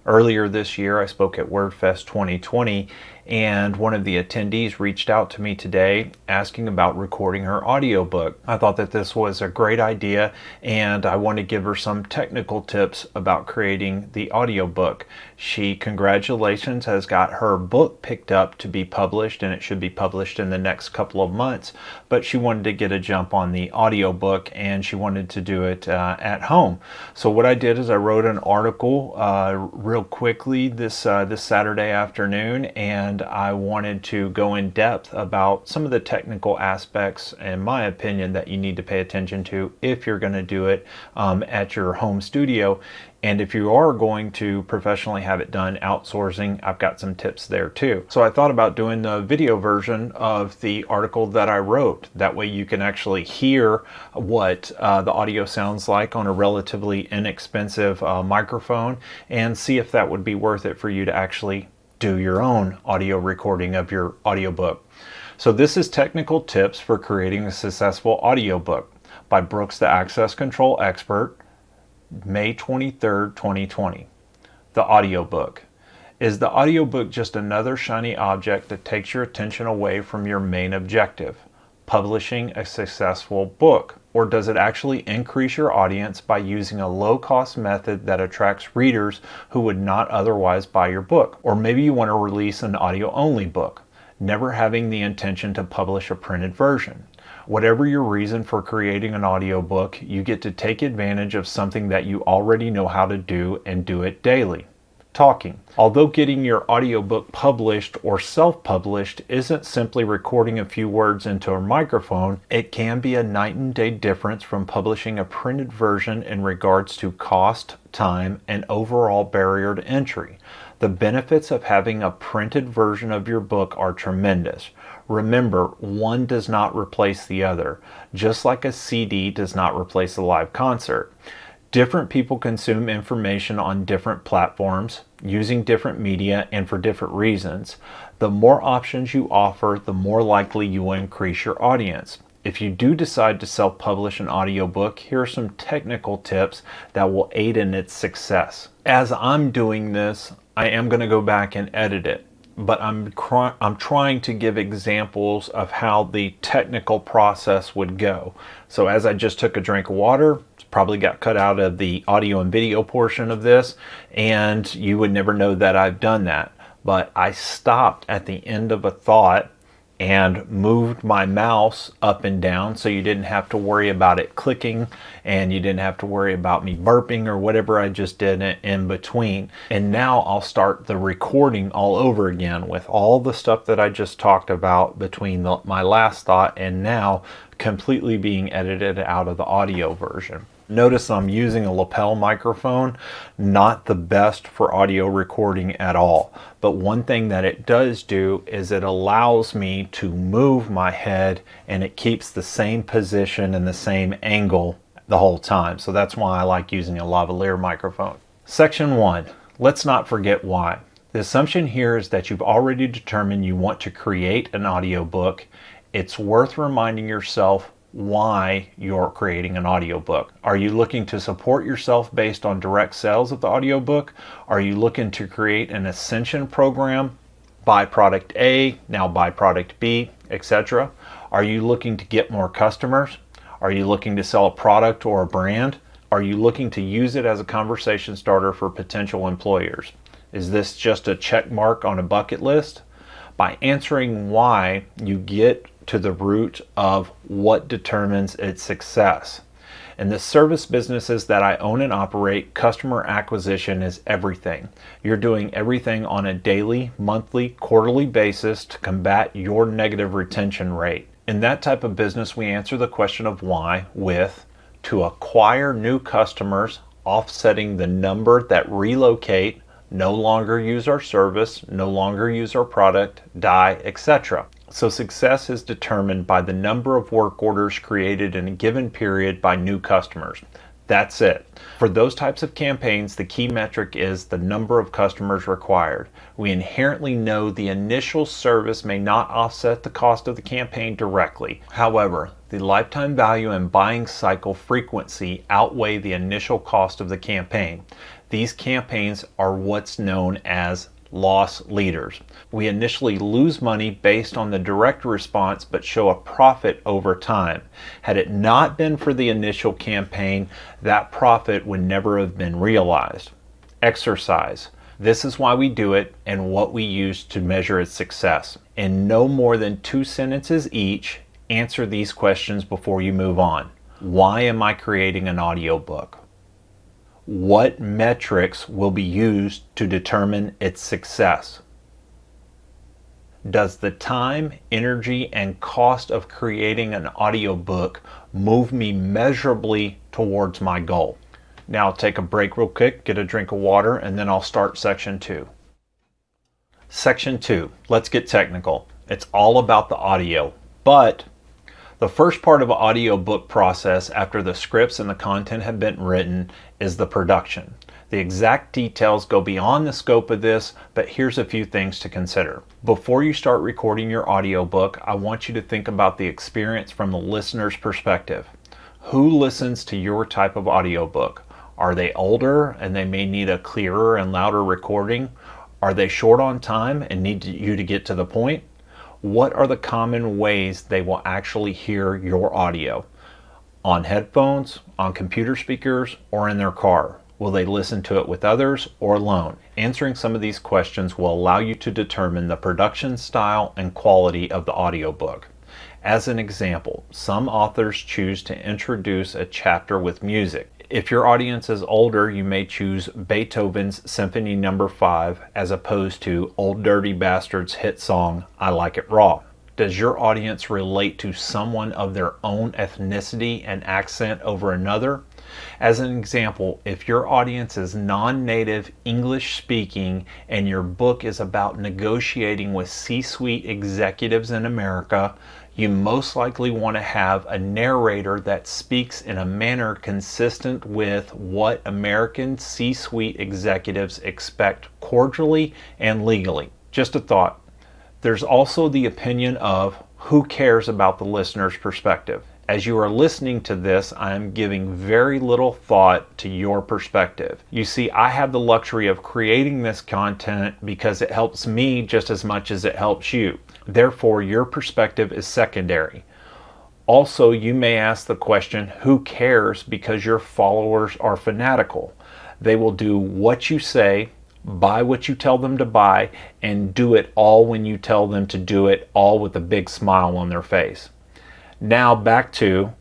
Earlier this year, I spoke at WordFest 2020, and one of the attendees reached out to me today asking about recording her audiobook. I thought that this was a great idea, and I want to give her some technical tips about creating the audiobook. She, congratulations, has got her book picked up to be published, and it should be published in the next couple of months, but she wanted to get a jump on the audiobook, and she wanted to do it at home. So what I did is I wrote an article real quickly this Saturday afternoon, and I wanted to go in depth about some of the technical aspects, in my opinion, that you need to pay attention to if you're going to do it at your home studio. And if you are going to professionally have it done outsourcing, I've got some tips there too. So I thought about doing the video version of the article that I wrote. That way you can actually hear what the audio sounds like on a relatively inexpensive microphone, and see if that would be worth it for you to actually do your own audio recording of your audiobook. So this is Technical Tips for Creating a Successful Audiobook by Brooks, the Access Control Expert, May 23rd, 2020. The audiobook. Is the audiobook just another shiny object that takes your attention away from your main objective, publishing a successful book? Or does it actually increase your audience by using a low-cost method that attracts readers who would not otherwise buy your book? Or maybe you want to release an audio-only book, never having the intention to publish a printed version. Whatever your reason for creating an audiobook, you get to take advantage of something that you already know how to do and do it daily. Talking. Although getting your audiobook published or self-published isn't simply recording a few words into a microphone, it can be a night and day difference from publishing a printed version in regards to cost, time, and overall barrier to entry. The benefits of having a printed version of your book are tremendous. Remember, one does not replace the other, just like a CD does not replace a live concert. Different people consume information on different platforms, using different media, and for different reasons. The more options you offer, the more likely you will increase your audience. If you do decide to self-publish an audiobook, here are some technical tips that will aid in its success. As I'm doing this, I am going to go back and edit it, but I'm trying to give examples of how the technical process would go. So as I just took a drink of water, probably got cut out of the audio and video portion of this, and you would never know that I've done that. But I stopped at the end of a thought and moved my mouse up and down, so you didn't have to worry about it clicking, and you didn't have to worry about me burping or whatever I just did in between. And now I'll start the recording all over again with all the stuff that I just talked about between my last thought and now completely being edited out of the audio version. Notice I'm using a lapel microphone, not the best for audio recording at all. But one thing that it does do is it allows me to move my head, and it keeps the same position and the same angle the whole time. So that's why I like using a lavalier microphone. Section 1. Let's not forget why. The assumption here is that you've already determined you want to create an audiobook. It's worth reminding yourself why you're creating an audiobook. Are you looking to support yourself based on direct sales of the audiobook? Are you looking to create an ascension program, buy product A, now buy product B, etc.? Are you looking to get more customers? Are you looking to sell a product or a brand? Are you looking to use it as a conversation starter for potential employers? Is this just a check mark on a bucket list? By answering why, you get to the root of what determines its success. In the service businesses that I own and operate, customer acquisition is everything. You're doing everything on a daily, monthly, quarterly basis to combat your negative retention rate. In that type of business, we answer the question of why with to acquire new customers, offsetting the number that relocate, no longer use our service, no longer use our product, die, etc. So success is determined by the number of work orders created in a given period by new customers. That's it. For those types of campaigns, the key metric is the number of customers required. We inherently know the initial service may not offset the cost of the campaign directly. However, the lifetime value and buying cycle frequency outweigh the initial cost of the campaign. These campaigns are what's known as loss leaders. We initially lose money based on the direct response but show a profit over time. Had it not been for the initial campaign, that profit would never have been realized. Exercise. This is why we do it and what we use to measure its success. In no more than 2 sentences each, answer these questions before you move on. Why am I creating an audiobook? What metrics will be used to determine its success? Does the time, energy, and cost of creating an audiobook move me measurably towards my goal? Now I'll take a break real quick, get a drink of water, and then I'll start section 2. Section 2, let's get technical. It's all about the audio, but the first part of an audiobook process after the scripts and the content have been written is the production. The exact details go beyond the scope of this, but here's a few things to consider. Before you start recording your audiobook, I want you to think about the experience from the listener's perspective. Who listens to your type of audiobook? Are they older and they may need a clearer and louder recording? Are they short on time and need you to get to the point? What are the common ways they will actually hear your audio? On headphones, on computer speakers, or in their car? Will they listen to it with others or alone? Answering some of these questions will allow you to determine the production style and quality of the audiobook. As an example, some authors choose to introduce a chapter with music. If your audience is older, you may choose Beethoven's Symphony No. 5 as opposed to Old Dirty Bastard's hit song, I Like It Raw. Does your audience relate to someone of their own ethnicity and accent over another? As an example, if your audience is non-native English speaking and your book is about negotiating with C-suite executives in America, you most likely want to have a narrator that speaks in a manner consistent with what American C-suite executives expect cordially and legally. Just a thought. There's also the opinion of who cares about the listener's perspective. As you are listening to this, I am giving very little thought to your perspective. You see, I have the luxury of creating this content because it helps me just as much as it helps you. Therefore, your perspective is secondary. Also, you may ask the question, who cares, because your followers are fanatical. They will do what you say, buy what you tell them to buy, and do it all when you tell them to do it, all with a big smile on their face. Now back to,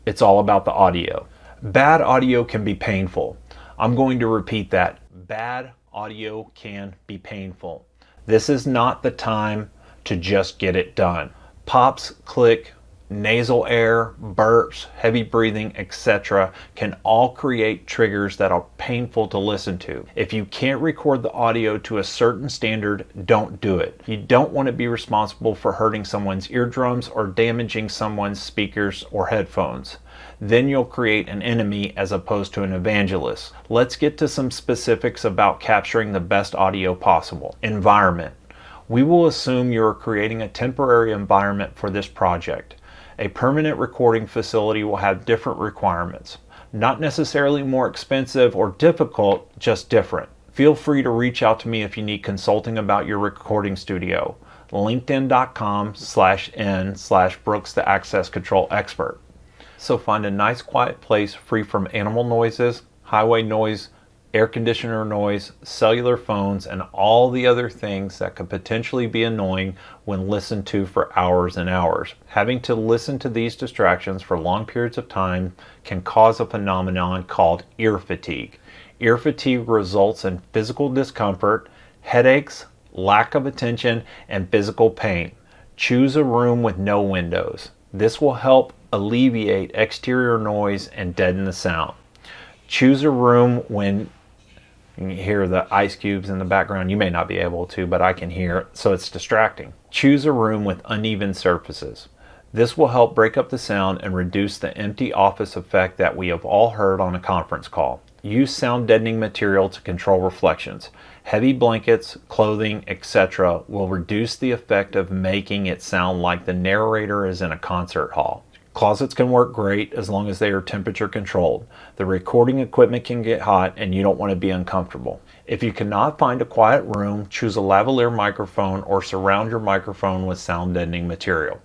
it's all about the audio. Bad audio can be painful. I'm going to repeat that. Bad audio can be painful. This is not the time to just get it done. Pops, click, nasal air, burps, heavy breathing, etc. can all create triggers that are painful to listen to. If you can't record the audio to a certain standard, don't do it. You don't want to be responsible for hurting someone's eardrums or damaging someone's speakers or headphones. Then you'll create an enemy as opposed to an evangelist. Let's get to some specifics about capturing the best audio possible. Environment. We will assume you are creating a temporary environment for this project. A permanent recording facility will have different requirements. Not necessarily more expensive or difficult, just different. Feel free to reach out to me if you need consulting about your recording studio. LinkedIn.com/n/Brooks the Access Control Expert. So find a nice quiet place free from animal noises, highway noise, air conditioner noise, cellular phones, and all the other things that could potentially be annoying when listened to for hours and hours. Having to listen to these distractions for long periods of time can cause a phenomenon called ear fatigue. Ear fatigue results in physical discomfort, headaches, lack of attention, and physical pain. Choose a room with no windows. This will help alleviate exterior noise and deaden the sound. Choose a room when you can hear the ice cubes in the background. You may not be able to, but I can hear it, so it's distracting. Choose a room with uneven surfaces. This will help break up the sound and reduce the empty office effect that we have all heard on a conference call. Use sound deadening material to control reflections. Heavy blankets, clothing, etc. will reduce the effect of making it sound like the narrator is in a concert hall. Closets can work great as long as they are temperature controlled. The recording equipment can get hot and you don't want to be uncomfortable. If you cannot find a quiet room, choose a lavalier microphone or surround your microphone with sound deadening material.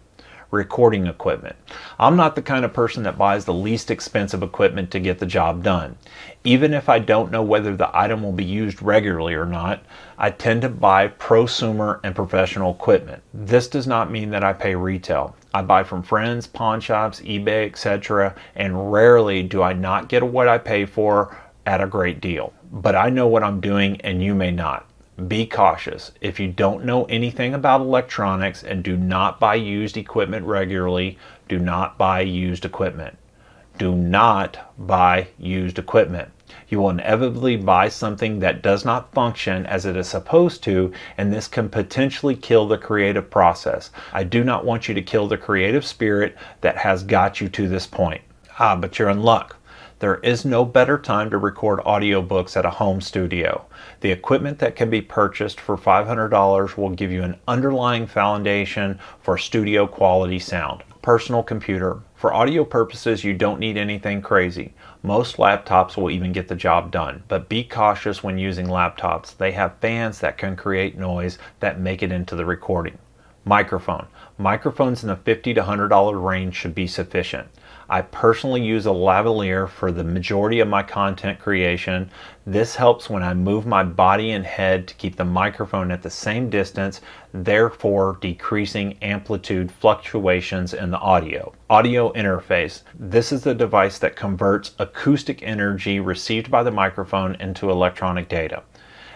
Recording equipment. I'm not the kind of person that buys the least expensive equipment to get the job done. Even if I don't know whether the item will be used regularly or not, I tend to buy prosumer and professional equipment. This does not mean that I pay retail. I buy from friends, pawn shops, eBay, etc., and rarely do I not get what I pay for at a great deal. But I know what I'm doing and you may not. Be cautious. If you don't know anything about electronics and do not buy used equipment regularly, do not buy used equipment. Do not buy used equipment. You will inevitably buy something that does not function as it is supposed to, and this can potentially kill the creative process. I do not want you to kill the creative spirit that has got you to this point. But you're in luck. There is no better time to record audiobooks at a home studio. The equipment that can be purchased for $500 will give you an underlying foundation for studio quality sound. Personal computer. For audio purposes, you don't need anything crazy. Most laptops will even get the job done, but be cautious when using laptops. They have fans that can create noise that make it into the recording. Microphone. Microphones in the $50 to $100 range should be sufficient. I personally use a lavalier for the majority of my content creation. This helps when I move my body and head to keep the microphone at the same distance, therefore decreasing amplitude fluctuations in the audio. Audio interface. This is the device that converts acoustic energy received by the microphone into electronic data.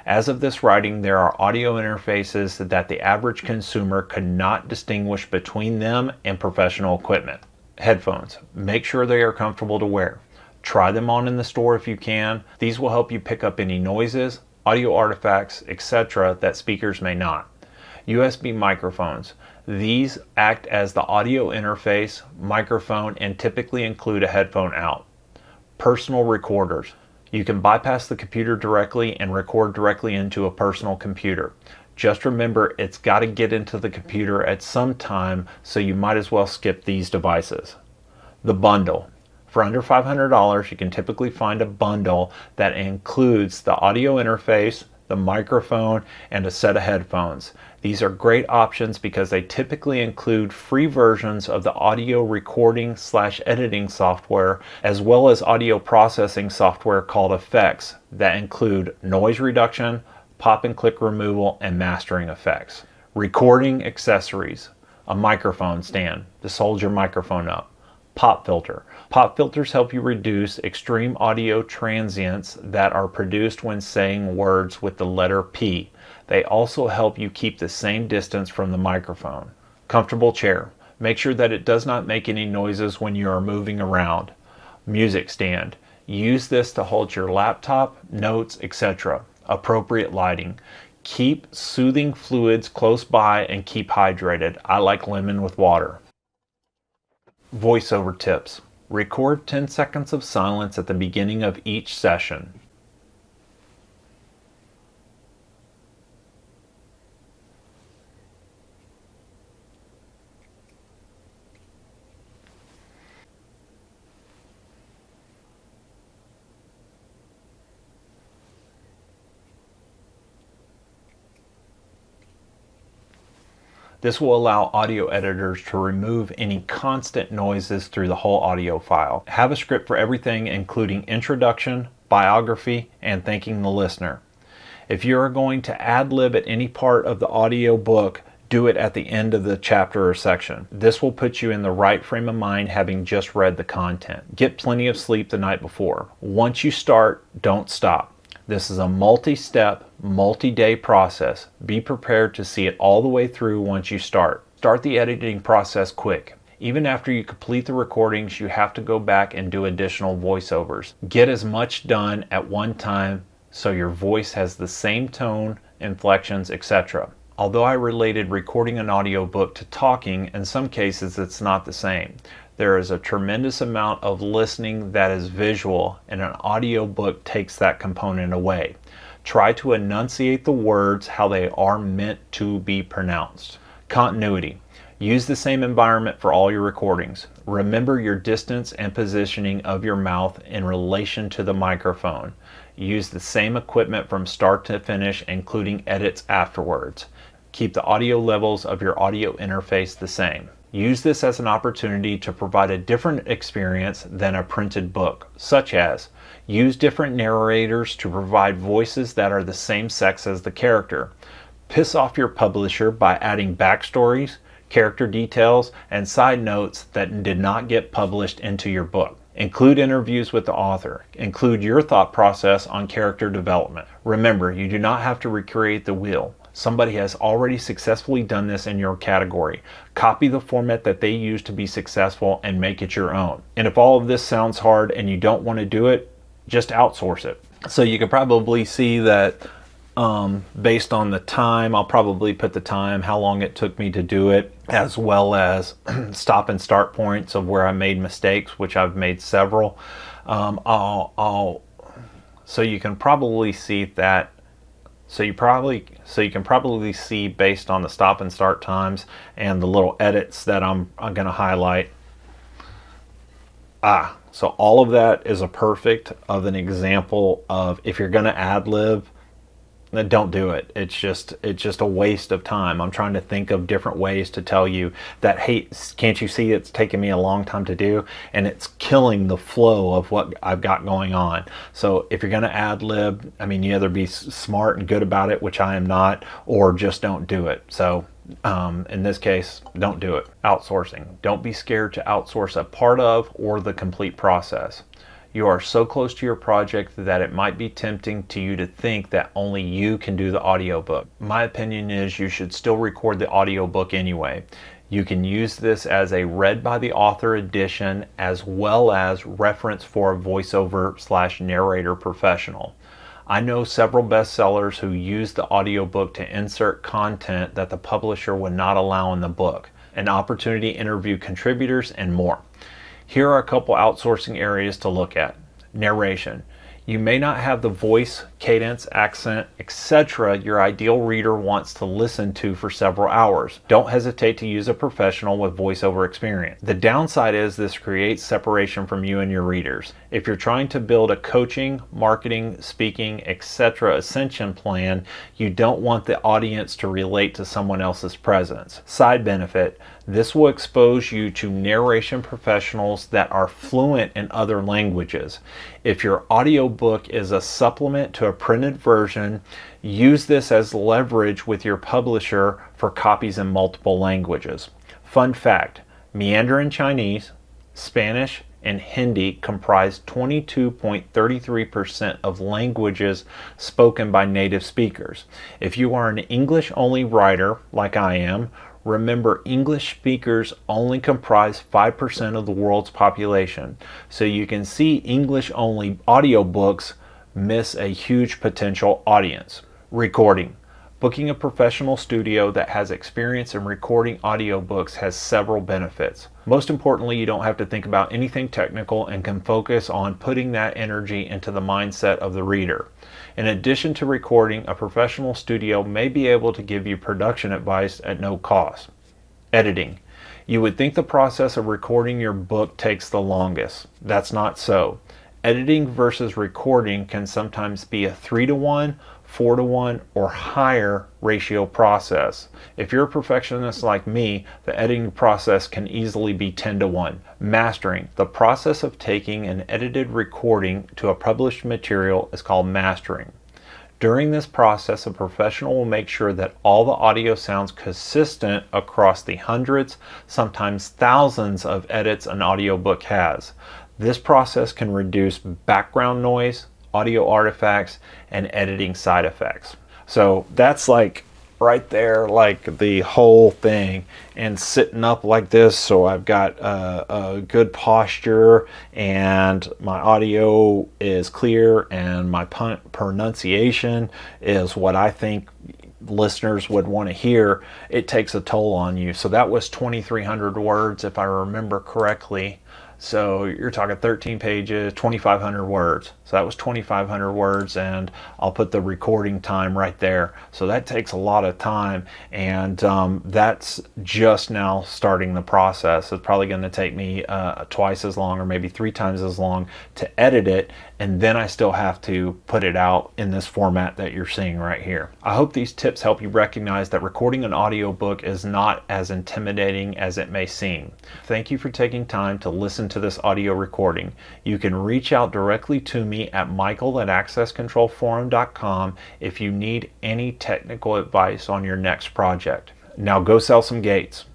As of this writing, there are audio interfaces that the average consumer could not distinguish between them and professional equipment. Headphones. Make sure they are comfortable to wear. Try them on in the store if you can. These will help you pick up any noises, audio artifacts, etc. that speakers may not. USB microphones. These act as the audio interface, microphone, and typically include a headphone out. Personal recorders. You can bypass the computer directly and record directly into a personal computer. Just remember, it's got to get into the computer at some time, so you might as well skip these devices. The bundle. For under $500, you can typically find a bundle that includes the audio interface, the microphone, and a set of headphones. These are great options because they typically include free versions of the audio recording/editing software, as well as audio processing software called effects that include noise reduction, pop and click removal, and mastering effects. Recording accessories. A microphone stand. This holds your microphone up. Pop filter. Pop filters help you reduce extreme audio transients that are produced when saying words with the letter P. They also help you keep the same distance from the microphone. Comfortable chair. Make sure that it does not make any noises when you are moving around. Music stand. Use this to hold your laptop, notes, etc. Appropriate lighting. Keep soothing fluids close by and keep hydrated. I like lemon with water. Voiceover tips. Record 10 seconds of silence at the beginning of each session. This will allow audio editors to remove any constant noises through the whole audio file. Have a script for everything, including introduction, biography, and thanking the listener. If you are going to ad-lib at any part of the audio book, do it at the end of the chapter or section. This will put you in the right frame of mind having just read the content. Get plenty of sleep the night before. Once you start, don't stop. This is a multi-step, multi-day process. Be prepared to see it all the way through once you start. Start the editing process quick. Even after you complete the recordings, you have to go back and do additional voiceovers. Get as much done at one time so your voice has the same tone, inflections, etc. Although I related recording an audiobook to talking, in some cases it's not the same. There is a tremendous amount of listening that is visual, and an audiobook takes that component away. Try to enunciate the words how they are meant to be pronounced. Continuity. Use the same environment for all your recordings. Remember your distance and positioning of your mouth in relation to the microphone. Use the same equipment from start to finish, including edits afterwards. Keep the audio levels of your audio interface the same. Use this as an opportunity to provide a different experience than a printed book, such as use different narrators to provide voices that are the same sex as the character. Piss off your publisher by adding backstories, character details, and side notes that did not get published into your book. Include interviews with the author. Include your thought process on character development. Remember, you do not have to recreate the wheel. Somebody has already successfully done this in your category. Copy the format that they use to be successful and make it your own. And if all of this sounds hard and you don't want to do it, just outsource it. So you can probably see that based on the time, I'll probably put the time, how long it took me to do it, as well as stop and start points of where I made mistakes, which I've made several. So you can probably see that. So you can probably see based on the stop and start times and the little edits that I'm going to highlight. So all of that is a perfect of an example of if you're going to ad lib, then don't do it. It's just a waste of time. I'm trying to think of different ways to tell you that, hey, can't you see it's taken me a long time to do, and it's killing the flow of what I've got going on. So if you're going to ad lib, I mean, you either be smart and good about it, which I am not, or just don't do it. So in this case, don't do it. Outsourcing. Don't be scared to outsource a part of or the complete process. You are so close to your project that it might be tempting to you to think that only you can do the audiobook. My opinion is you should still record the audiobook anyway. You can use this as a read by the author edition as well as reference for a voiceover/narrator professional. I know several bestsellers who use the audiobook to insert content that the publisher would not allow in the book, an opportunity to interview contributors, and more. Here are a couple outsourcing areas to look at. Narration. You may not have the voice, cadence, accent, etc. your ideal reader wants to listen to for several hours. Don't hesitate to use a professional with voiceover experience. The downside is this creates separation from you and your readers. If you're trying to build a coaching, marketing, speaking, etc. ascension plan, you don't want the audience to relate to someone else's presence. Side benefit. This will expose you to narration professionals that are fluent in other languages. If your audiobook is a supplement to a printed version, use this as leverage with your publisher for copies in multiple languages. Fun fact, Mandarin Chinese, Spanish, and Hindi comprise 22.33% of languages spoken by native speakers. If you are an English-only writer, like I am, remember, English speakers only comprise 5% of the world's population, so you can see English-only audiobooks miss a huge potential audience. Recording. Booking a professional studio that has experience in recording audiobooks has several benefits. Most importantly, you don't have to think about anything technical and can focus on putting that energy into the mindset of the reader. In addition to recording, a professional studio may be able to give you production advice at no cost. Editing. You would think the process of recording your book takes the longest. That's not so. Editing versus recording can sometimes be a 3-to-1, 4-to-1, or higher ratio process. If you're a perfectionist like me, the editing process can easily be 10-to-1. Mastering. The process of taking an edited recording to a published material is called mastering. During this process, a professional will make sure that all the audio sounds consistent across the hundreds, sometimes thousands of edits an audiobook has. This process can reduce background noise, audio artifacts, and editing side effects. So that's like right there, like the whole thing, and sitting up like this, so I've got a good posture and my audio is clear and my pronunciation is what I think listeners would want to hear. It takes a toll on you. So that was 2,300 words if I remember correctly. So you're talking 13 pages, 2,500 words. So that was 2,500 words, and I'll put the recording time right there. So that takes a lot of time, and that's just now starting the process. It's probably going to take me twice as long, or maybe 3 times as long, to edit it, and then I still have to put it out in this format that you're seeing right here. I hope these tips help you recognize that recording an audiobook is not as intimidating as it may seem. Thank you for taking time to listen to this audio recording. You can reach out directly to me at michael@accesscontrolforum.com if you need any technical advice on your next project. Now go sell some gates.